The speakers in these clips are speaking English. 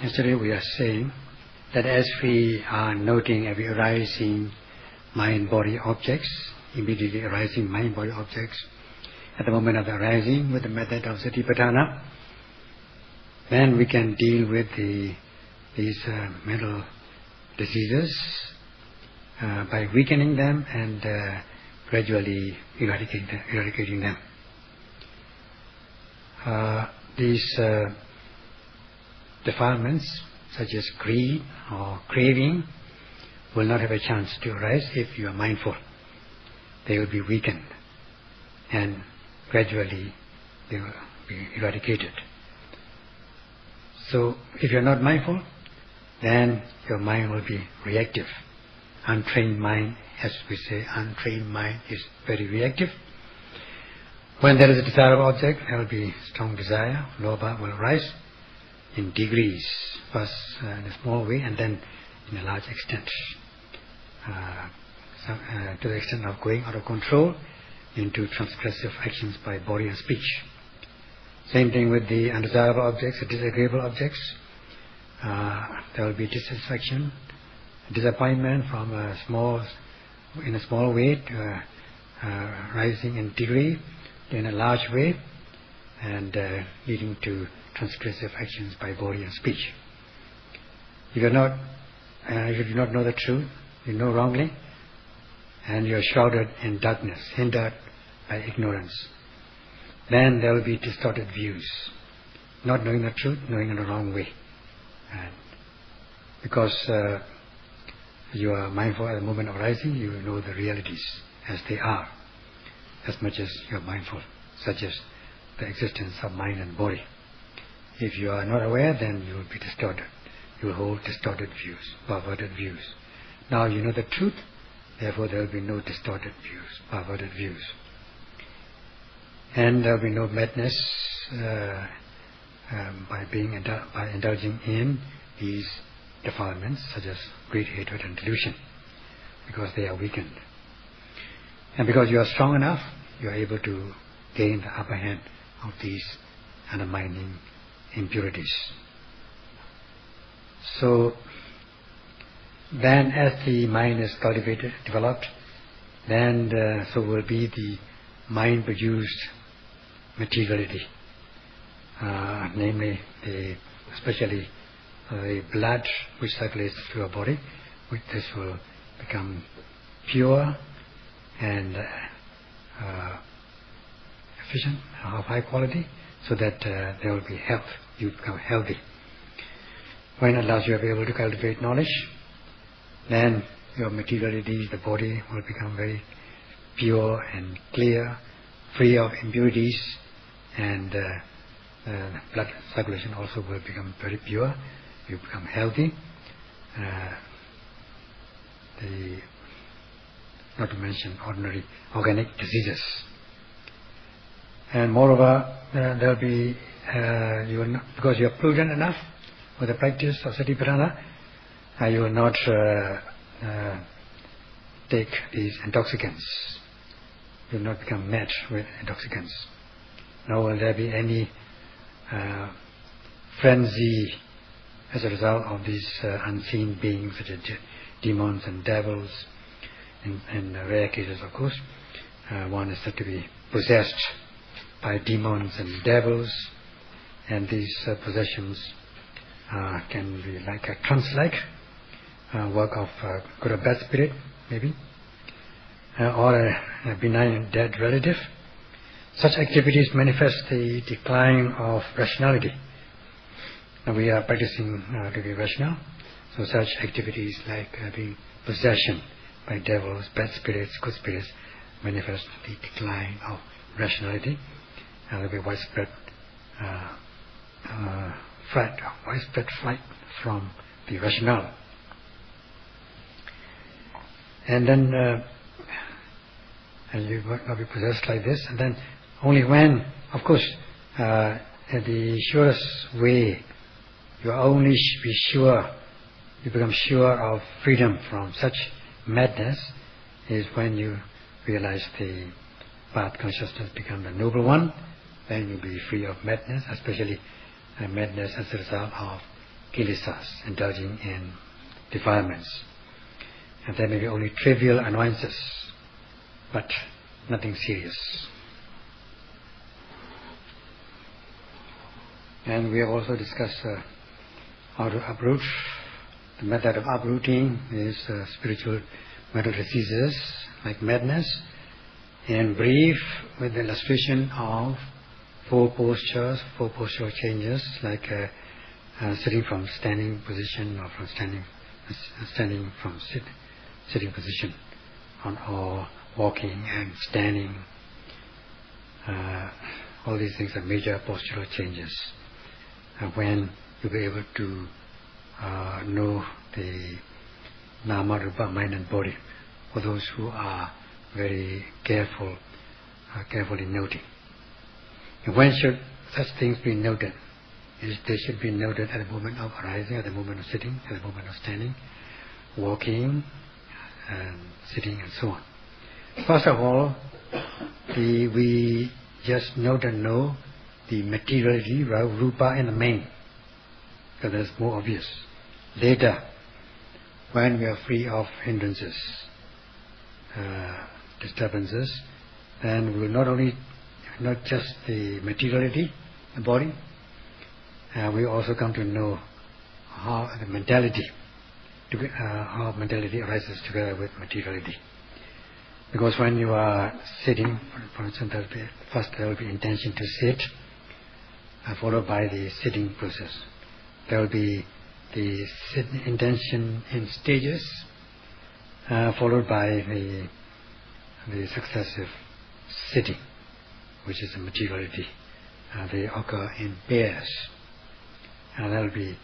Yesterday we are saying that as we are noting every arising mind-body objects, immediately arising mind-body objects, at the moment of the arising with the method of Satipatthana, then we can deal with these mental diseases by weakening them and gradually eradicating them. These defilements such as greed or craving will not have a chance to arise if you are mindful. They will be weakened and gradually they will be eradicated. So if you are not mindful, then your mind will be reactive. Untrained mind, as we say, untrained mind is very reactive. When there is a desirable object, there will be strong desire, lobha will arise in degrees, first in a small way and then in a large extent, to the extent of going out of control into transgressive actions by body and speech. Same thing with the undesirable objects, the disagreeable objects. There will be dissatisfaction, disappointment from in a small way to rising in degree in a large way and leading to transgressive actions by body and speech. If you do not know the truth, you know wrongly, and you are shrouded in darkness, hindered by ignorance, then there will be distorted views, not knowing the truth, knowing in the wrong way. And because you are mindful at the moment of rising, you know the realities as they are, as much as you are mindful, such as the existence of mind and body. If you are not aware, then you will be distorted. You will hold distorted views, perverted views. Now you know the truth, therefore there will be no distorted views, perverted views. And there will be no madness by indulging in these defilements such as greed, hatred and delusion, because they are weakened. And because you are strong enough, you are able to gain the upper hand of these undermining impurities. So then as the mind is cultivated, developed, then so will be the mind-produced materiality, namely especially the blood which circulates through our body, which this will become pure and efficient, of high quality, so that there will be health. You become healthy. When at last you are able to cultivate knowledge, then your materiality, the body, will become very pure and clear, free of impurities, and blood circulation also will become very pure. You become healthy. Not to mention ordinary organic diseases. And moreover, there will be because you are prudent enough with the practice of Satipatthana, you will not take these intoxicants. You will not become mad with intoxicants. Nor will there be any frenzy as a result of these unseen beings such as demons and devils. In rare cases, of course, one is said to be possessed by demons and devils, and these possessions can be like a trance-like work of good or bad spirit, maybe, or a benign dead relative. Such activities manifest the decline of rationality. Now we are practicing to be rational, so such activities like being possession by devils, bad spirits, good spirits, manifest the decline of rationality. There will be widespread flight from the rationale. And then you will be possessed like this, and then only when, of course, the surest way, you only be sure, you become sure of freedom from such madness is when you realize the path consciousness become the noble one. Then you'll be free of madness, especially madness as a result of kilesas, indulging in defilements. And there may be only trivial annoyances, but nothing serious. And we have also discussed how to uproot. The method of uprooting is spiritual mental diseases like madness. In brief, with the illustration of four postural changes, like sitting from standing position, or from standing from sitting position, or walking and standing. All these things are major postural changes. When you'll be able to know the nama, rupa, mind and body, for those who are very carefully noting. And when should such things be noted? They should be noted at the moment of arising, at the moment of sitting, at the moment of standing, walking, and sitting, and so on. First of all, we just note and know the materiality, rupa, in the main, because that's more obvious. Later, when we are free of hindrances, disturbances, then we will not just the materiality, the body, we also come to know how the mentality, how mentality arises together with materiality. Because when you are sitting, for instance, first there will be intention to sit, followed by the sitting process. There will be the intention in stages, followed by the successive sitting, which is the materiality. They occur in pairs, and that will be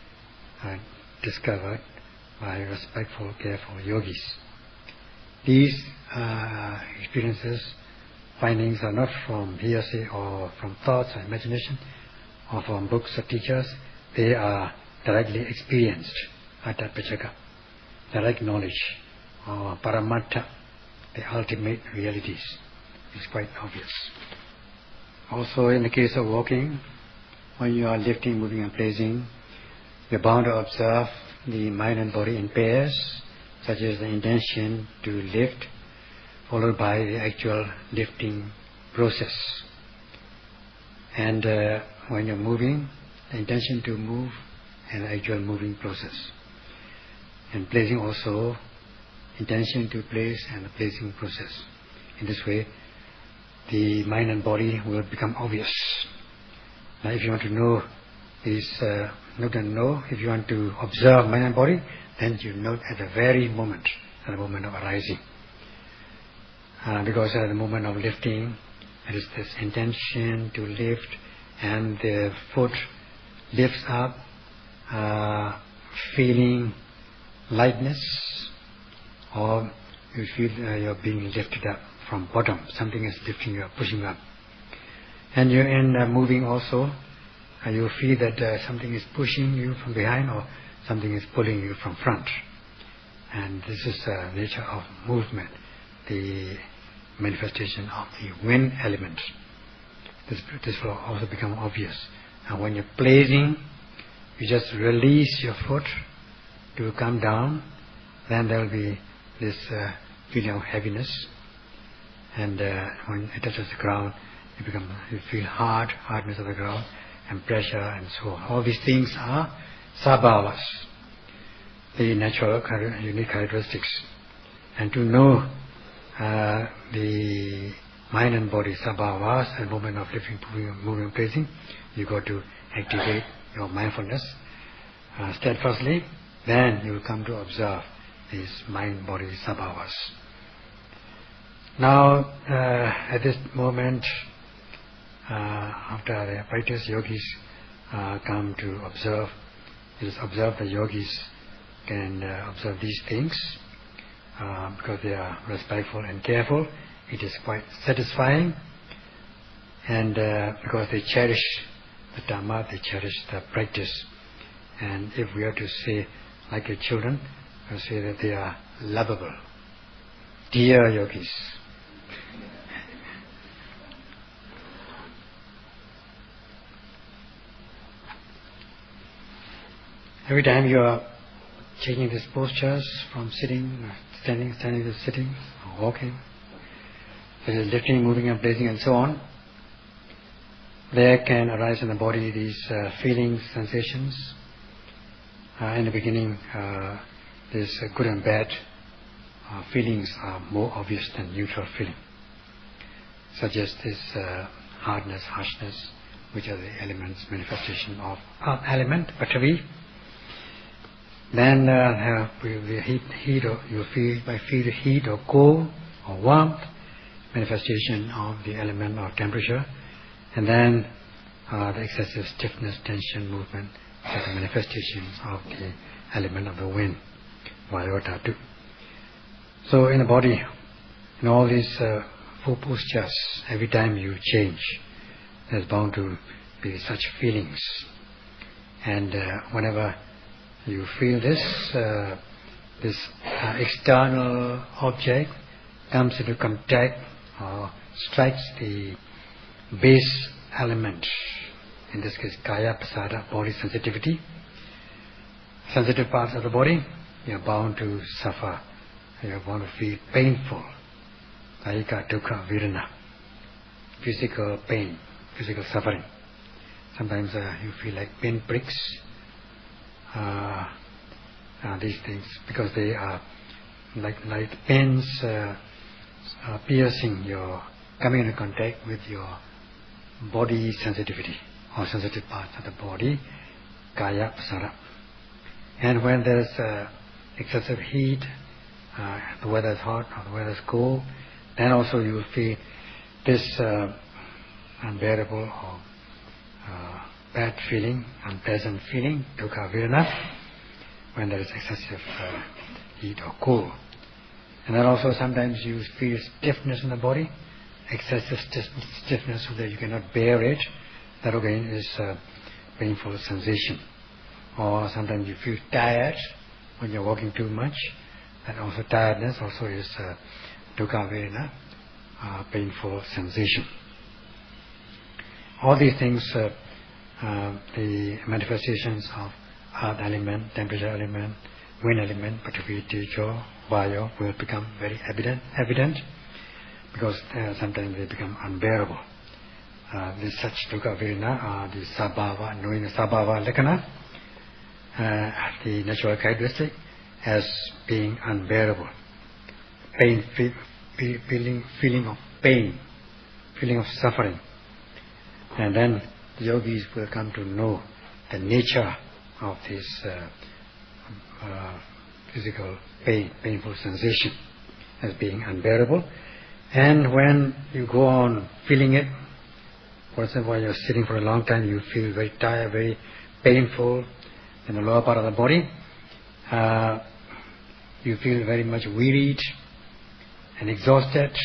discovered by respectful, careful yogis. These experiences, findings are not from hearsay or from thoughts or imagination or from books or teachers. They are directly experienced, atapachaka, direct knowledge, or paramattha, the ultimate realities. It's quite obvious. Also, in the case of walking, when you are lifting, moving and placing, you're bound to observe the mind and body in pairs, such as the intention to lift, followed by the actual lifting process. And when you're moving, the intention to move and the actual moving process. And placing also, intention to place and the placing process. In this way, the mind and body will become obvious. Now, if you want to know this, note and know, if you want to observe mind and body, then you note at the very moment, at the moment of arising. Because at the moment of lifting, it is this intention to lift, and the foot lifts up, feeling lightness, or you feel you're being lifted up from bottom. Something is lifting you up, pushing you up. And you're in moving also, you feel that something is pushing you from behind, or something is pulling you from front. And this is the nature of movement, the manifestation of the wind element. This will also become obvious. And when you're placing, you just release your foot to come down, then there will be this feeling of heaviness. And when it touches the ground, you feel hardness of the ground, and pressure, and so on. All these things are sabhavas, the natural, unique characteristics. And to know the mind and body sabhavas at the moment of lifting, moving, placing, you got to activate your mindfulness steadfastly. Then you will come to observe these mind-body sabhavas. Now, at this moment, after the practice, yogis come to observe. It is observed that yogis can observe these things because they are respectful and careful. It is quite satisfying, and because they cherish the Dhamma, they cherish the practice. And if we are to say, like your children, we'll say that they are lovable, dear yogis. Every time you are changing these postures from sitting, standing to sitting, or walking, such as lifting, moving and placing and so on, there can arise in the body these feelings, sensations. In the beginning, these good and bad feelings are more obvious than neutral feeling, such as this hardness, harshness, which are the elements, manifestation of earth element, Prithvi. Then heat, or you feel heat or cold or warmth, manifestation of the element of temperature, and then the excessive stiffness, tension, movement, are the manifestations of the element of the wind, Vayu Dhatu. So in the body, in all these four postures, every time you change, there's bound to be such feelings. And whenever you feel this external object comes into contact or strikes the base element, in this case kaya, pasada, body sensitivity, sensitive parts of the body, you are bound to suffer, you are bound to feel painful, kayika, dukkha, vedana, physical pain, physical suffering. Sometimes you feel like pin pricks, these things, because they are like pins piercing your, coming into contact with your body sensitivity or sensitive parts of the body, kaya, pasara. And when there's excessive heat, the weather is hot or the weather is cold, then also you will feel this unbearable or bad feeling, unpleasant feeling, dukkha vedana, when there is excessive heat or cold. And then also sometimes you feel stiffness in the body, excessive stiffness so that you cannot bear it. That again is a painful sensation. Or sometimes you feel tired when you're walking too much. That also tiredness also is dukkha vedana, painful sensation. All these things, the manifestations of earth element, temperature element, wind element, Prithvi, Tejo, Vayu will become very evident because sometimes they become unbearable. The such dukkha vedana are the sabhava, knowing the sabhava lakkhana, the natural characteristic, as being unbearable. Pain, feeling of pain, feeling of suffering. And then the yogis will come to know the nature of this physical pain, painful sensation as being unbearable. And when you go on feeling it, for example, while you're sitting for a long time, you feel very tired, very painful in the lower part of the body. You feel very much wearied and exhausted,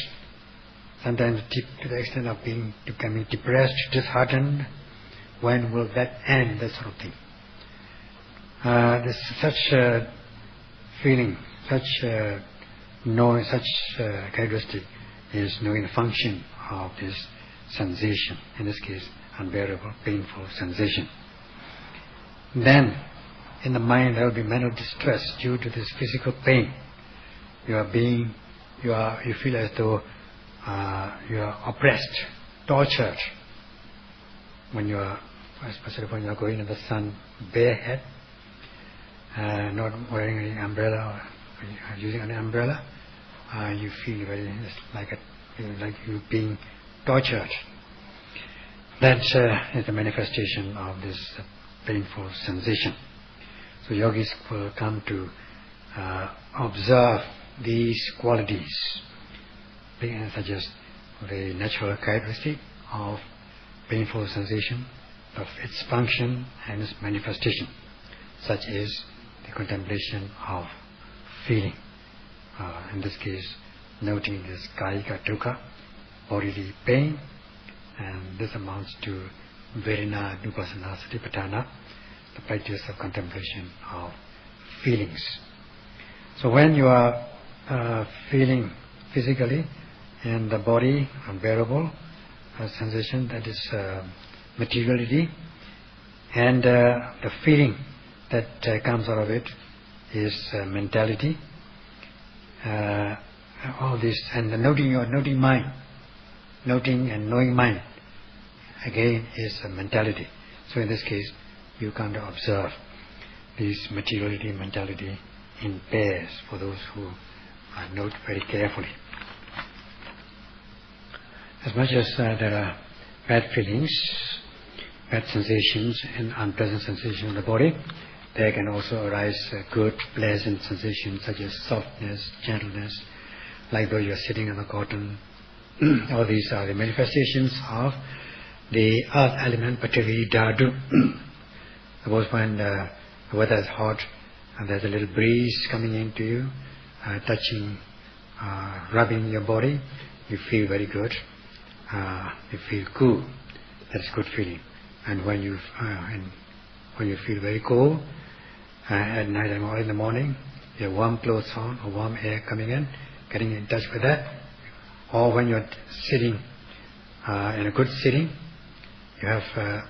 sometimes to the extent of becoming depressed, disheartened. When will that end? That sort of thing. There's such feeling, such knowing, such characteristic is knowing the function of this sensation, in this case unbearable, painful sensation. Then in the mind there will be mental distress due to this physical pain. You feel as though you are oppressed, tortured when you are, especially when you are going in the sun barehead, not wearing any umbrella or using an umbrella. You feel very like you being tortured. That is the manifestation of this painful sensation. So yogis will come to observe these qualities, such as the natural characteristic of painful sensation, of its function and its manifestation, such as the contemplation of feeling. In this case, noting this kayika dukkha, bodily pain, and this amounts to vedana nupassana satipatthana, the practice of contemplation of feelings. So when you are feeling physically in the body unbearable sensation, that is materiality, and the feeling that comes out of it is mentality. All this, and the noting mind, noting and knowing mind, again is a mentality. So in this case, you come to observe this materiality, mentality in pairs for those who note very carefully. As much as there are bad feelings, bad sensations and unpleasant sensations in the body, there can also arise good, pleasant sensations such as softness, gentleness, like though you are sitting on a cotton. All these are the manifestations of the earth element, particularly dhatu. Suppose when the weather is hot and there's a little breeze coming into you, touching, rubbing your body, you feel very good. You feel cool. That's good feeling. And when you feel very cold, at night or in the morning, you have warm clothes on or warm air coming in, getting in touch with that. Or when you're sitting in a good sitting, you have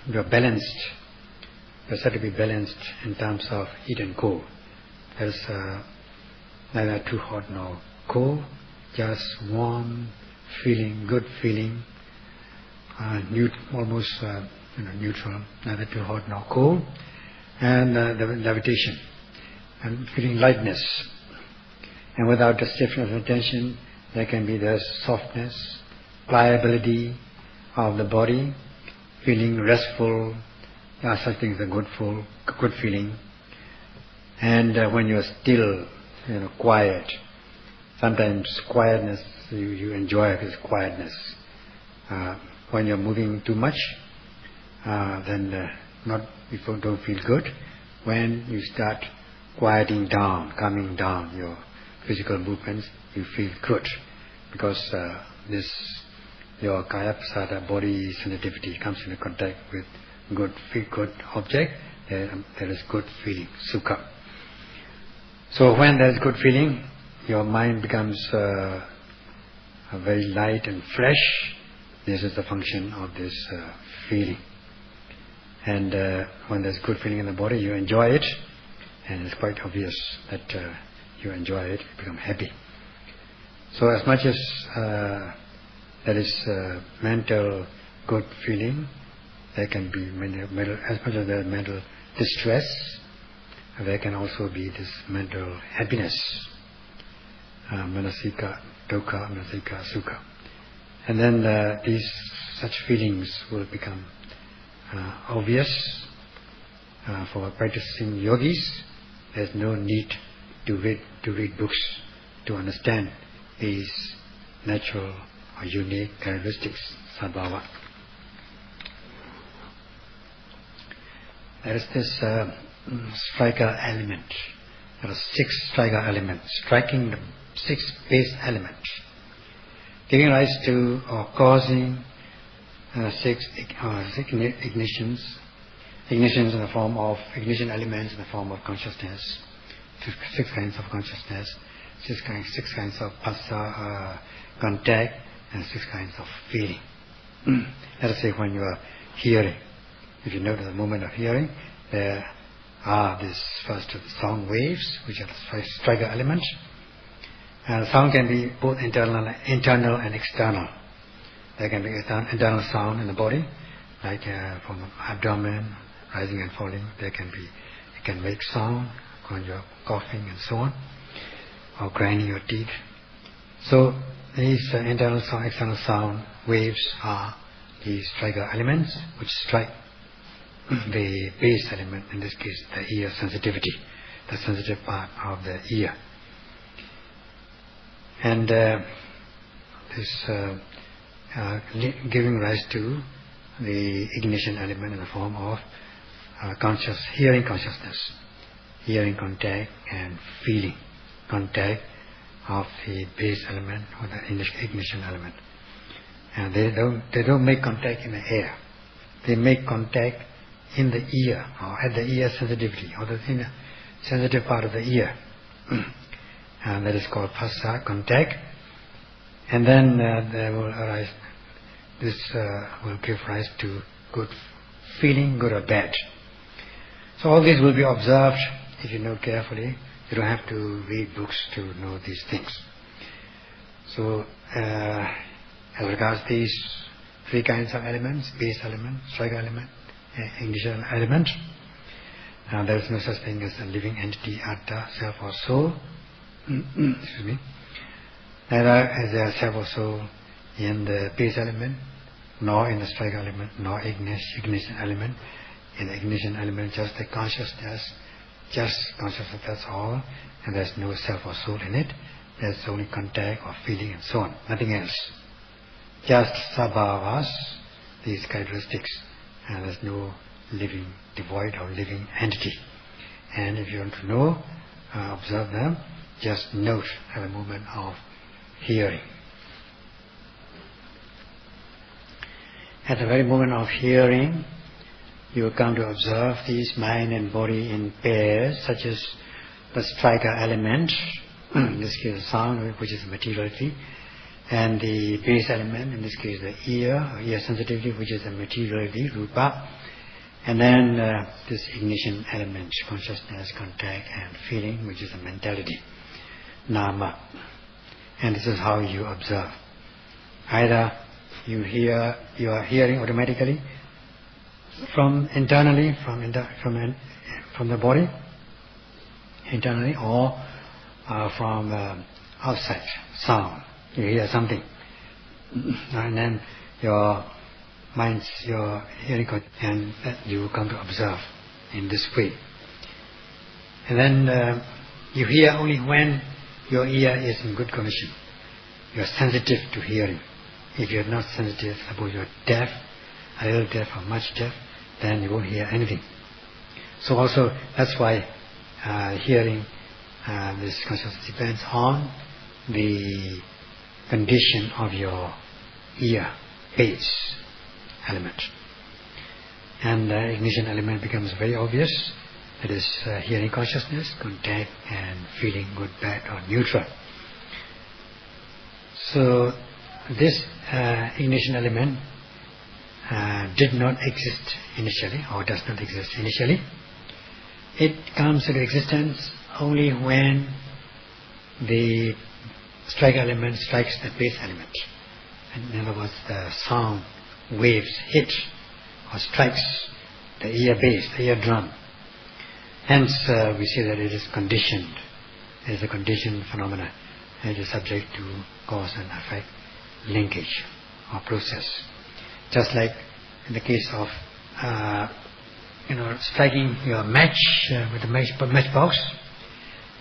you're balanced. You're said to be balanced in terms of heat and cold. There's neither too hot nor cold, just warm feeling, good feeling, almost neutral, neither too hot nor cold, and the levitation and feeling lightness. And without the stiffness of attention, there can be the softness, pliability of the body, feeling restful. There are such things as good feeling. And when you're still, quiet, sometimes quietness, you enjoy this quietness. When you're moving too much, then you don't feel good. When you start quieting down, calming down your physical movements, you feel good, because your kaya prasada, body sensitivity, comes into contact with good object. There is good feeling, sukha. So when there is good feeling, your mind becomes very light and fresh. This is the function of this feeling. And when there's good feeling in the body, you enjoy it, and it's quite obvious that you enjoy it, you become happy. So as much as there is mental good feeling, there can be as much as there is mental distress, there can also be this mental happiness, manasika dukkha, manasika sukha. And then these such feelings will become obvious for practicing yogis. There's no need to read books to understand these natural or unique characteristics, sadbhava. There is this striker element. There are 6 striker elements, striking the 6 base elements, giving rise to or causing 6 ignitions in the form of ignition elements in the form of consciousness, 6 kinds of consciousness, 6 kinds of phassa, contact, and 6 kinds of feeling. Let us say when you are hearing, if you notice the moment of hearing, there are these first sound waves, which are the striker elements. And sound can be both internal and external. There can be internal sound in the body, like from the abdomen, rising and falling. It can make sound when you're coughing and so on, or grinding your teeth. So these internal sound, external sound waves are these striker elements which strike the base element, in this case the ear sensitivity, the sensitive part of the ear. And this giving rise to the ignition element in the form of hearing consciousness, hearing contact and feeling contact of the base element or the ignition element. And they don't make contact in the air. They make contact in the ear, or at the ear sensitivity, or in the sensitive part of the ear. And that is called phassa, contact. And then there will arise, this will give rise to good feeling, good or bad. So all these will be observed if you know carefully. You don't have to read books to know these things. So as regards these three kinds of elements, base element, striker element, ignition element, there is no such thing as a living entity, atta, self or soul. Excuse me. Neither is there self or soul in the base element, nor in the striker element, nor ignition element. In the ignition element, just the consciousness, that's all, and there's no self or soul in it. There's only contact or feeling and so on, nothing else. Just sabhavas, these characteristics, and there's no living, devoid or living entity. And if you want to know, observe them, just note at the moment of hearing. At the very moment of hearing, you will come to observe these mind and body in pairs, such as the striker element, in this case the sound, which is materiality, and the base element, in this case the ear sensitivity, which is a materiality, rupa, and then this ignition element, consciousness, contact and feeling, which is a mentality, nama. And this is how you observe. Either you are hearing automatically from internally, from the body, internally, or from outside, sound. You hear something, and then your mind's, your hearing, and that you come to observe in this way. And then you hear only when your ear is in good condition. You are sensitive to hearing. If you are not sensitive, suppose you are deaf, a little deaf or much deaf, then you won't hear anything. So also that's why hearing, this consciousness depends on the condition of your ear, base element. And the ignition element becomes very obvious. It is hearing consciousness, contact and feeling, good, bad or neutral. So this ignition element did not exist initially, or does not exist initially. It comes into existence only when the striker element strikes the base element. In other words, the sound waves hit or strikes the ear base, the eardrum. Hence we see that it is conditioned. It is a conditioned phenomena. It is subject to cause and effect linkage or process. Just like in the case of striking your match with a matchbox.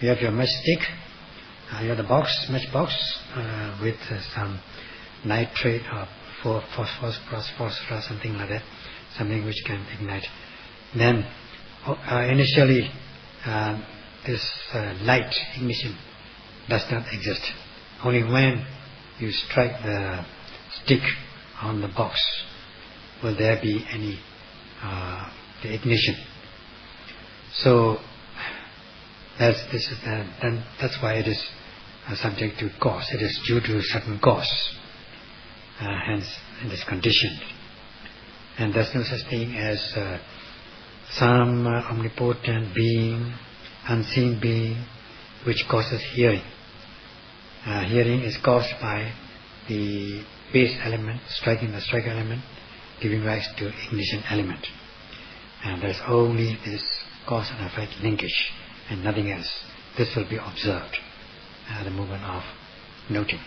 You have your matchstick, you have the matchbox with some nitrate or phosphorus, something like that, something which can ignite. Then initially this light ignition does not exist. Only when you strike the stick on the box will there be any the ignition. So that's why it is subject to cause. It is due to certain cause. Hence it is conditioned. And there's no such thing as some omnipotent being, unseen being, which causes hearing. Hearing is caused by the base element, striking the striker element, giving rise to ignition element. And there's only this cause and effect linkage and nothing else. This will be observed at the moment of noting.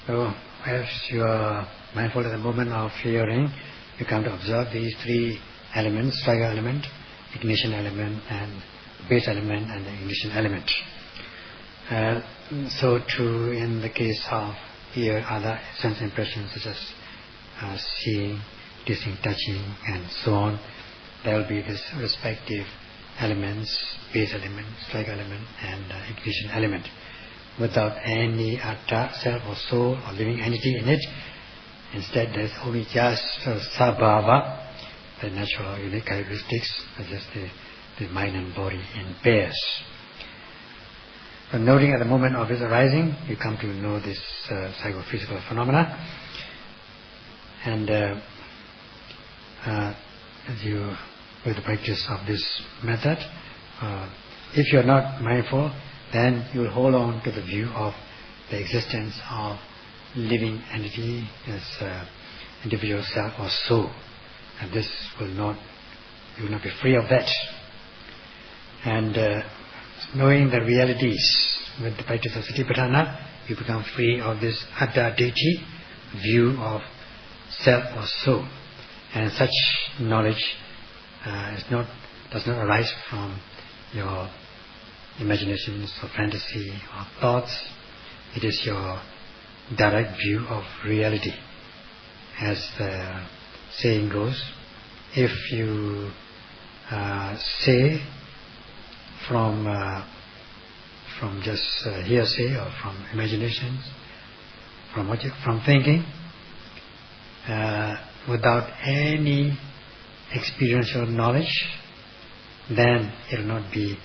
So as you are mindful at the moment of hearing, you come to observe these three elements, striker element, ignition element and base element and the ignition element. So too in the case of here other sense impressions such as seeing, tasting, touching and so on, there will be this respective elements, base element, striker element and ignition element, without any atta, self or soul or living entity in it. Instead there is only just sabhava, the natural unique characteristics, just the mind and body in pairs. So noting at the moment of its arising, you come to know this psychophysical phenomena. And as you, with the practice of this method, if you are not mindful, then you will hold on to the view of the existence of living entity as individual self or soul, and this will not, you will not be free of that. And knowing the realities with the practice of Satipatthana, you become free of this Atta Ditthi view of self or soul. And such knowledge does not arise from your imaginations or fantasy or thoughts. It is your direct view of reality. As the saying goes, if you say from just hearsay or from imaginations, from thinking, without any experiential knowledge, then it will not be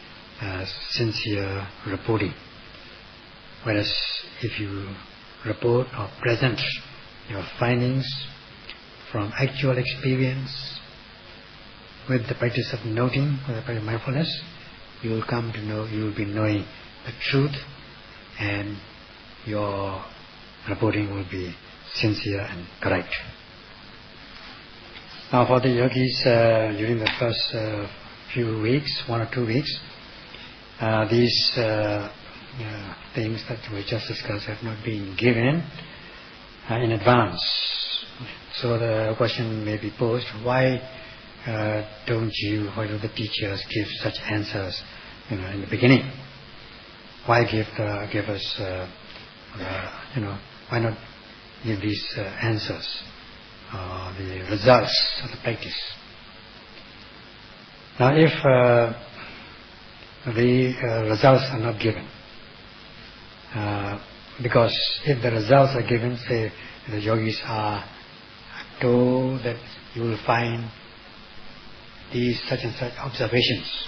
sincere reporting. Whereas if you report or present your findings from actual experience with the practice of noting, with the practice of mindfulness, you will come to know, you will be knowing the truth, and your reporting will be sincere and correct. Now for the yogis, during the first few weeks, 1 or 2 weeks, these things that we just discussed have not been given in advance. So the question may be posed, why don't the teachers give such answers in the beginning? Why give us, why not give these answers, the results of the practice? Now if the results are not given, because if the results are given, say the yogis are told that you will find these such and such observations,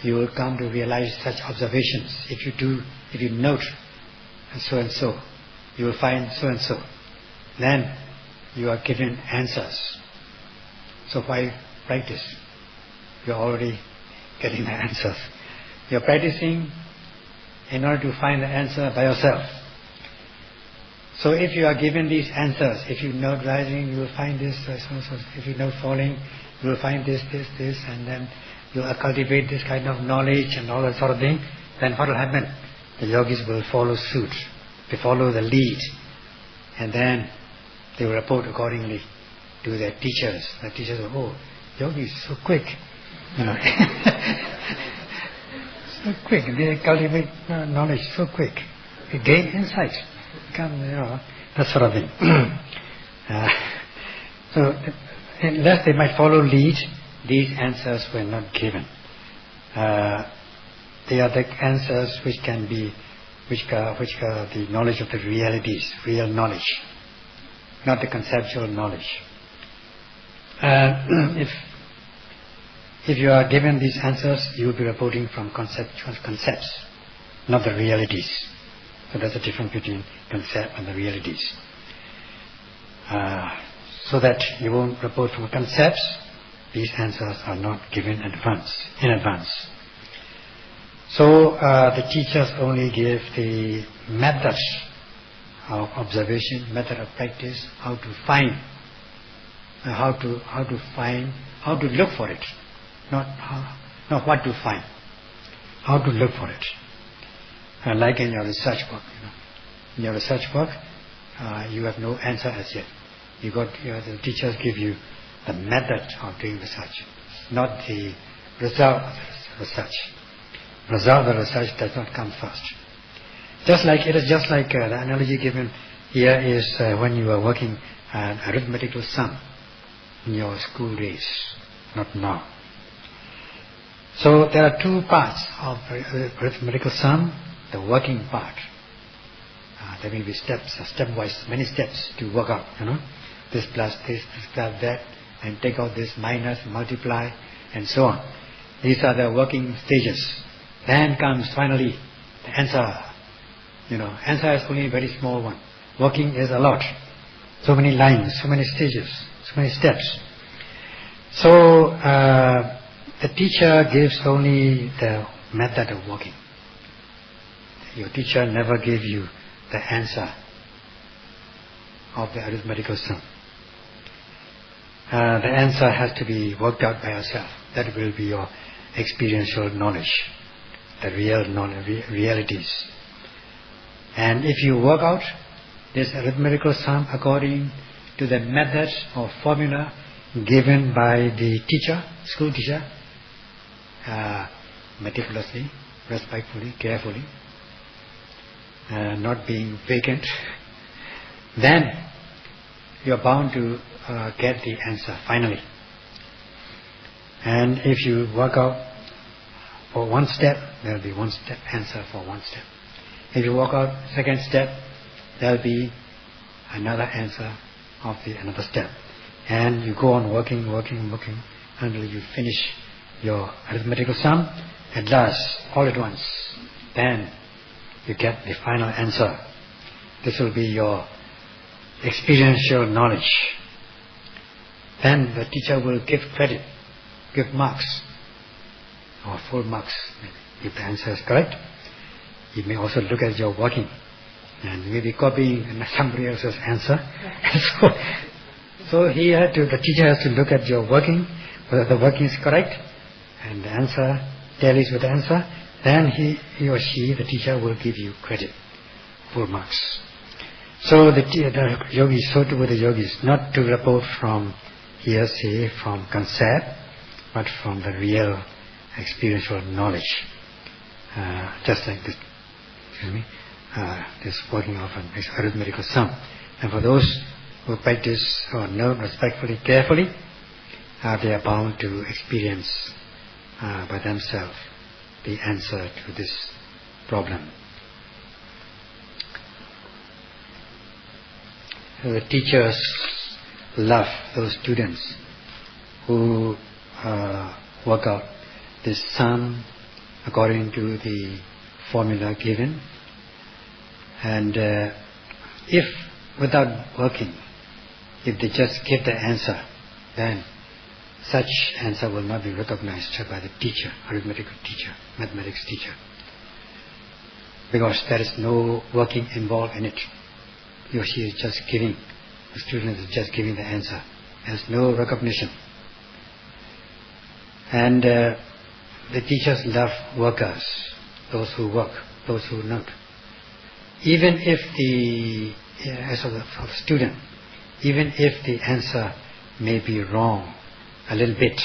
you will come to realize such observations. If you note so and so, you will find so and so, then you are given answers. So why practice? You are already getting the answers. You are practicing in order to find the answer by yourself. So if you are given these answers, if you note rising, you will find this, so. If you note falling, you will find this, and then you will cultivate this kind of knowledge and all that sort of thing, then what will happen? The yogis will follow suit. They follow the lead, and then they will report accordingly to their teachers. The teachers will, oh, yogi is so quick, so quick. They cultivate knowledge so quick. They gain insight. That sort of thing. So unless they might follow lead, these answers were not given. They are the answers which are the knowledge of the realities, real knowledge, not the conceptual knowledge. If you are given these answers, you will be reporting from concepts, not the realities. So there's a difference between concept and the realities. So that you won't report from concepts, these answers are not given in advance. So the teachers only give the methods of observation, method of practice, how to find, how to look for it, not what to find, how to look for it. Like in your research work, in your research work, you have no answer as yet. The teachers give you the method of doing research, not the result of the research. Result of the research does not come first. The analogy given here is when you are working an arithmetical sum in your school days, not now. So there are two parts of arithmetical sum. The working part. There will be stepwise, many steps to work out. This plus that, and take out this minus, multiply, and so on. These are the working stages. Then comes finally the answer. Answer is only a very small one. Working is a lot. so many lines, so many stages, so many steps. So the teacher gives only the method of working. Your teacher never gives you the answer of the arithmetical sum. The answer has to be worked out by yourself. That will be your experiential knowledge, the real knowledge, realities. And if you work out this arithmetical sum according to the method or formula given by the teacher, school teacher, meticulously, respectfully, carefully, not being vacant, then you are bound to get the answer finally. And if you work out for one step, there will be one step answer for one step. If you work out second step, there will be another answer of the another step. And you go on working until you finish your arithmetical sum. At last, all at once, then you get the final answer. This will be your experiential knowledge. Then the teacher will give credit, give marks, or full marks if the answer is correct. You may also look at your working, and you may be copying somebody else's answer. So the teacher has to look at your working, whether the working is correct, and the answer tallies with the answer. Then he or she, the teacher, will give you credit, full marks. So the yogis, so too with the yogis, not to report from hearsay, from concept, but from the real experiential knowledge. Just like this, this working of an arithmetical sum. And for those who practice or know respectfully, carefully, they are bound to experience by themselves the answer to this problem. The teachers love those students who work out this sum according to the formula given. And if without working, if they just give the answer, then such answer will not be recognized by the teacher, arithmetical teacher, mathematics teacher, because there is no working involved in it. He or she is just giving, the student is just giving the answer. There's no recognition. And the teachers love workers, those who work, those who not. Even if as of the student, even if the answer may be wrong a little bit,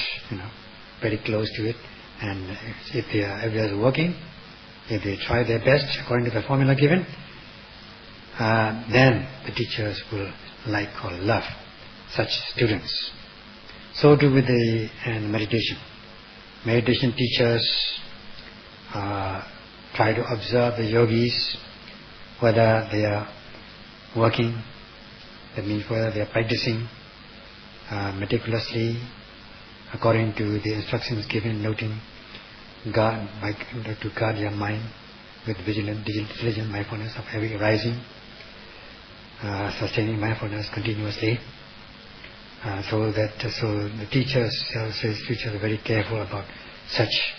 very close to it, and if they are working, if they try their best according to the formula given, then the teachers will like or love such students. So too with the meditation. Meditation teachers try to observe the yogis, whether they are working, that means whether they are practicing meticulously according to the instructions given, noting to guard your mind with diligent mindfulness of every arising, sustaining mindfulness continuously. So the teachers are very careful about such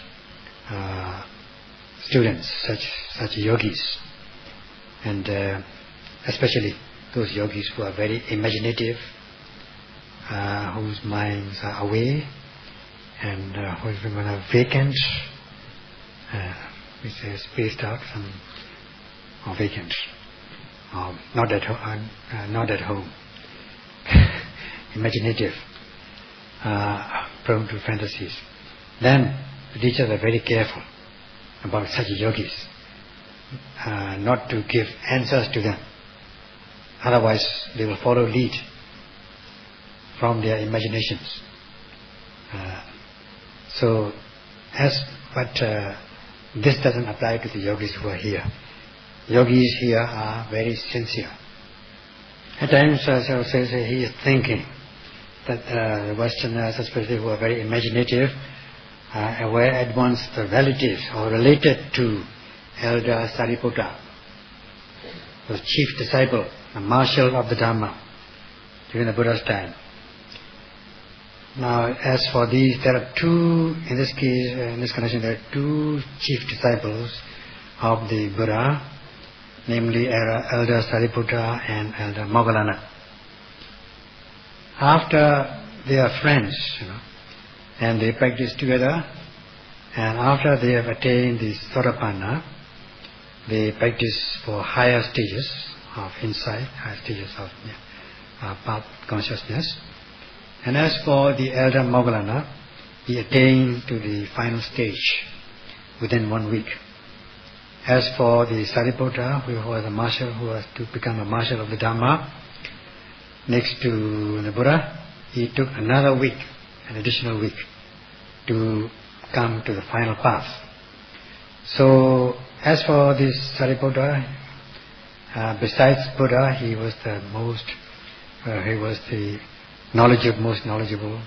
students, such yogis, and especially those yogis who are very imaginative, whose minds are away, and whose women are vacant, we say spaced out, or vacant, not at home, imaginative, prone to fantasies. Then the teachers are very careful about such yogis, not to give answers to them. Otherwise, they will follow lead from their imaginations. But this doesn't apply to the yogis who are here. Yogis here are very sincere. At times, as I say, he is thinking that the Westerners, especially who are very imaginative, were at once the relatives or related to Elder Sariputta, the chief disciple, the marshal of the Dharma, during the Buddha's time. Now, as for these, there are two, in this case, in this connection, there are two chief disciples of the Buddha, namely Elder Sariputta and Elder Moggallana. After they are friends, and they practice together, and after they have attained the Sotapanna, they practice for higher stages of insight, higher stages of path consciousness. And as for the Elder Moggallana, he attained to the final stage within 1 week. As for the Sariputta, who was a marshal, who was to become a marshal of the Dhamma, next to the Buddha, he took another week, an additional week, to come to the final path. So, as for this Sariputta, besides Buddha, he was the most knowledgeable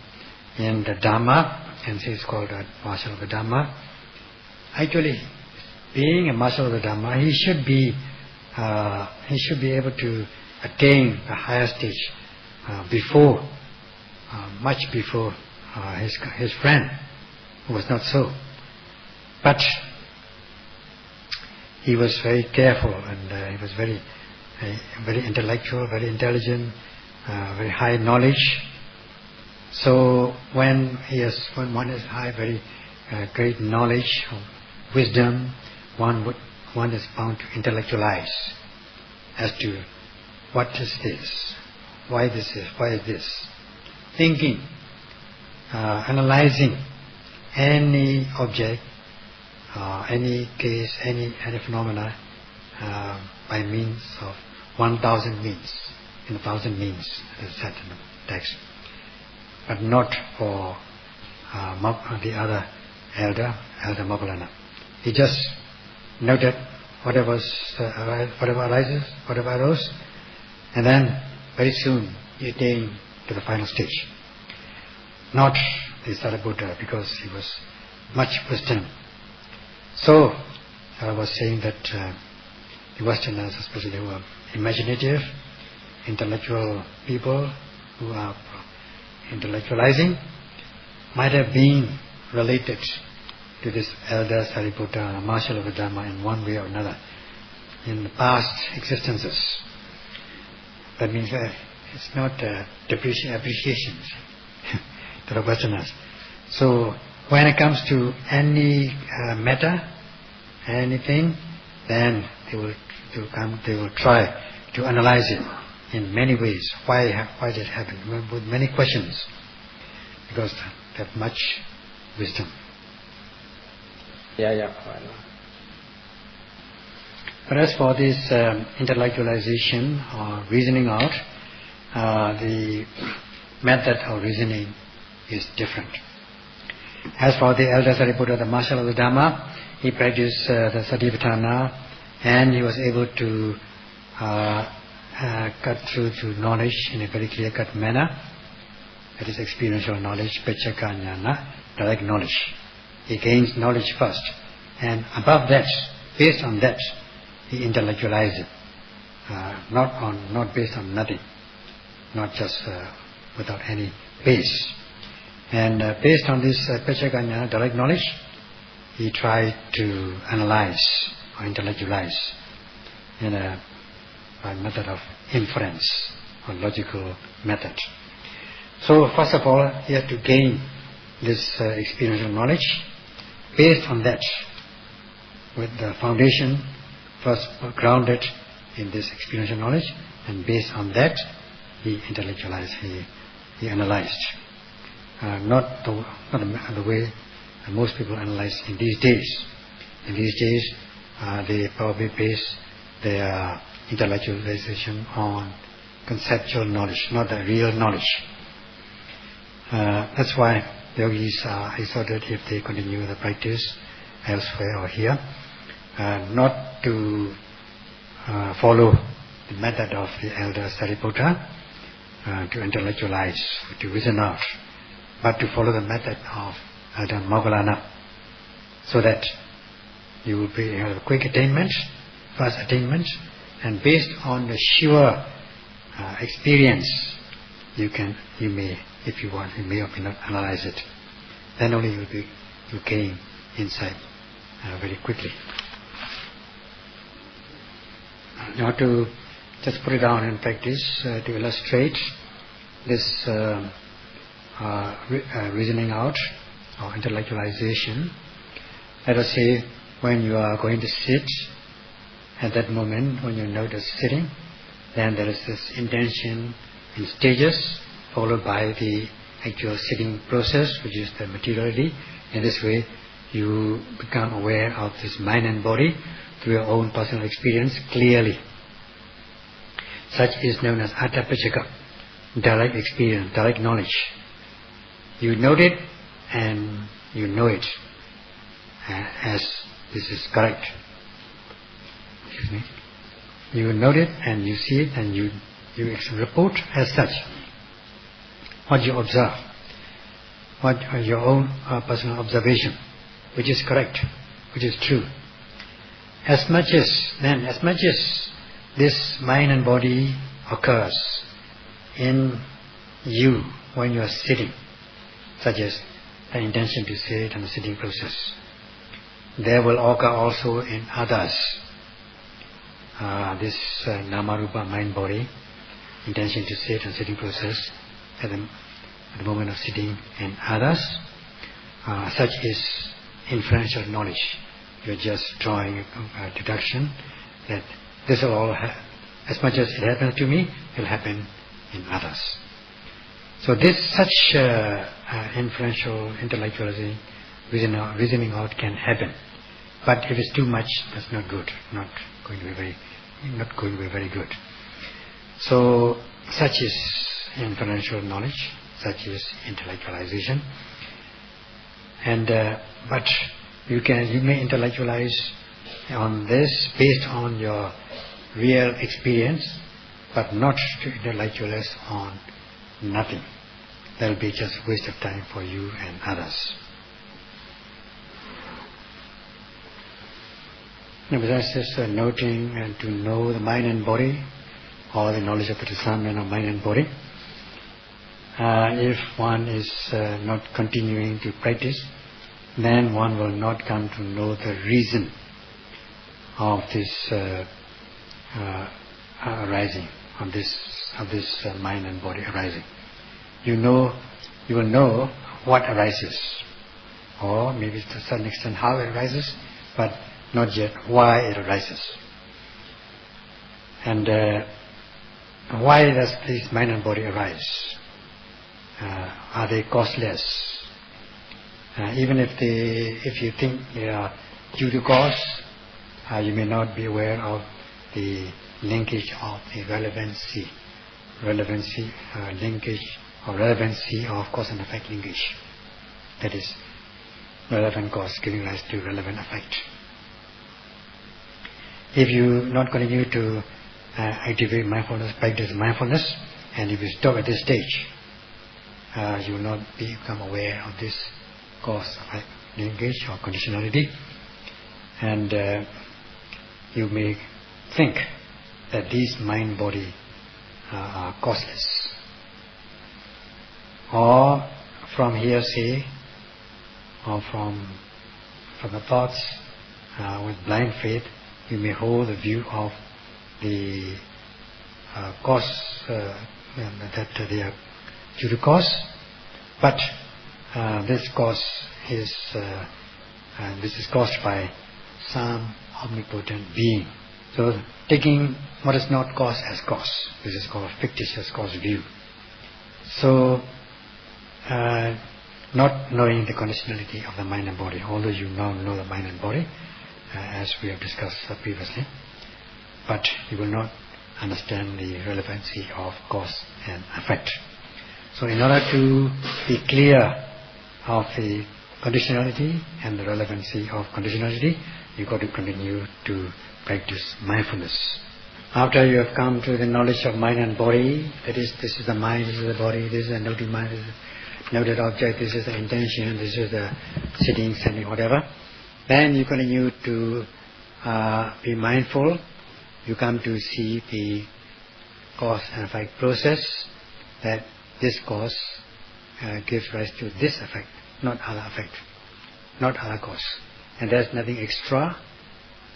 in the Dhamma, and he is called a marshal of the Dhamma. Actually, being a marshal of the Dhamma, he should be able to attain the higher stage much before his friend, who was not so. But he was very careful, and he was very intellectual, very intelligent, very high knowledge. So when one has high, very great knowledge, wisdom, one is bound to intellectualize as to what is this, why is this, thinking, analyzing any object, any case, any phenomena by means of 1,000 means, in 1,000 means, as said in the text, but not for the other Elder Moggallana. He just noted whatever arose, and then very soon he attained to the final stage. Not the Sariputta, because he was much wisdom. So, I was saying that the Westerners, especially who are imaginative, intellectual people who are intellectualizing, might have been related to this Elder Sariputta, marshal of the Dhamma, in one way or another, in the past existences. That means it's not appreciation to the Westerners. So when it comes to any matter, anything, then they will try to analyze it in many ways. Why did it happen? With many questions, because they have much wisdom. But as for this intellectualization or reasoning out, the method of reasoning is different. As for the Elder Sariputta, the marshal of the Dhamma, he practiced the Satipatthana, and he was able to cut through to knowledge in a very clear-cut manner. That is experiential knowledge, Peccaka Jnana, direct knowledge. He gains knowledge first, and above that, based on that, he intellectualizes it, not based on nothing, not just without any base. And based on this Peccaka Jnana, direct knowledge, he tried to analyze or intellectualize in a method of inference or logical method. So first of all, he had to gain this experiential knowledge. Based on that, with the foundation first grounded in this experiential knowledge, and based on that, he intellectualized, he analyzed. Not the way most people analyze in these days. In these days, they probably base their intellectualization on conceptual knowledge, not the real knowledge. That's why the yogis are exhorted, if they continue the practice elsewhere or here, not to follow the method of the Elder Sariputta to intellectualize, to reason out, but to follow the method of Elder Moggallana, so that you will have a quick attainment, fast attainment, and based on the sure experience you may, if you want, you may or may not analyze it. Then only you gain insight very quickly. Now to just put it down in practice, to illustrate this reasoning out or intellectualization, let us say when you are going to sit, at that moment when you notice sitting, then there is this intention in stages followed by the actual sitting process, which is the materiality. In this way you become aware of this mind and body through your own personal experience clearly. Such is known as Attapachaka, direct experience, direct knowledge. You note it and you know it as this is correct. Excuse me. You note it and you see it and you report as such what you observe, what are your own personal observation, which is correct, which is true. As much as this mind and body occurs in you when you are sitting, such as the intention to sit and the sitting process, there will occur also in others. This Namarupa mind body, intention to sit and sitting process at the moment of sitting in others, such is inferential knowledge. You are just drawing a deduction that this will all as much as it happens to me, it will happen in others. So this such inferential intellectualizing reasoning out can happen, but if it's too much, that's not good. Not going to be very good. So such is inferential knowledge, such is intellectualization, and but you may intellectualize on this based on your real experience, but not to intellectualize on nothing. That will be just waste of time for you and others. Besides this noting and to know the mind and body, or the knowledge of the discernment of mind and body, if one is not continuing to practice, then one will not come to know the reason of this arising, of this mind and body arising. You will know what arises, or maybe to a certain extent how it arises, but not yet why it arises. And why does this mind and body arise? Are they causeless? Even if you think they are due to cause, you may not be aware of the linkage of the relevancy, linkage or relevancy of cause and effect linkage. That is, relevant cause giving rise to relevant effect. If you not continue to activate mindfulness, practice mindfulness, and if you stop at this stage, you will not become aware of this cause effect linkage or conditionality, and you may think that these mind body are causeless, or from hearsay or from the thoughts with blind faith you may hold the view of the cause, that they are due to cause, but this cause is this is caused by some omnipotent being. So taking what is not cause as cause, this is called fictitious cause view. So not knowing the conditionality of the mind and body, although you now know the mind and body, as we have discussed previously, but you will not understand the relevancy of cause and effect. So in order to be clear of the conditionality and the relevancy of conditionality, you've got to continue to practice mindfulness. After you have come to the knowledge of mind and body, that is, this is the mind, this is the body, this is the noted mind, this is the noted object, this is the intention, this is the sitting, standing, whatever, then you continue to be mindful. You come to see the cause and effect process, that this cause gives rise to this effect, not other effect, not other cause. And there's nothing extra,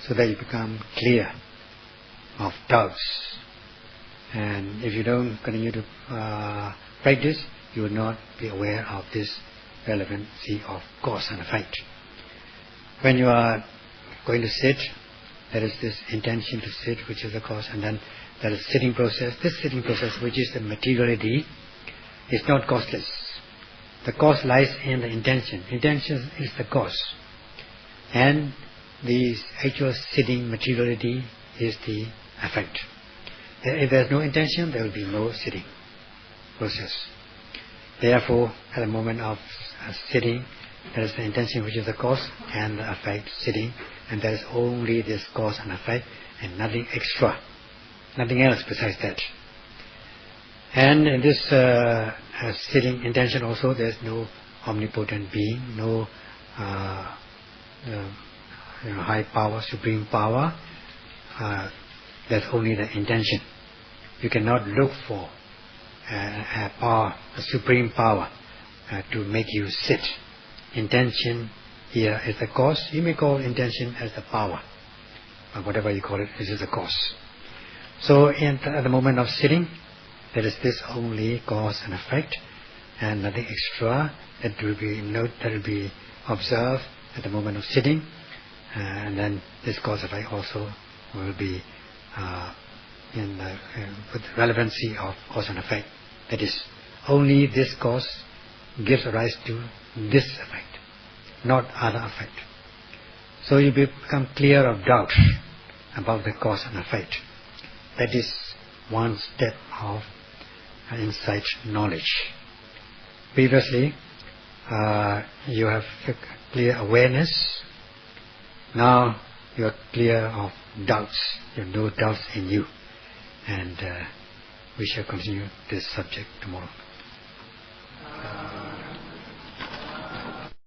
so that you become clear of doubts. And if you don't continue to practice, you will not be aware of this relevancy of cause and effect. When you are going to sit, there is this intention to sit, which is the cause, and then there is sitting process. This sitting process, which is the materiality, is not causeless. The cause lies in the intention. Intention is the cause. And the actual sitting materiality is the effect. If there is no intention, there will be no sitting process. Therefore, at the moment of sitting, there is the intention which is the cause and the effect sitting, and there is only this cause and effect and nothing extra, nothing else besides that. And in this sitting intention also, there is no omnipotent being, no high power, supreme power. There's only the intention. You cannot look for a power, a supreme power to make you sit. Intention here is the cause. You may call intention as the power, or whatever you call it, this is the cause. So at the moment of sitting, there is this only cause and effect, and nothing extra that will be observed at the moment of sitting, and then this cause effect also will be with relevancy of cause and effect. That is, only this cause gives rise to this effect, not other effect. So you become clear of doubt about the cause and effect. That is one step of insight knowledge. Previously, you have clear awareness. Now you are clear of doubts. You have no doubts in you. And we shall continue this subject tomorrow.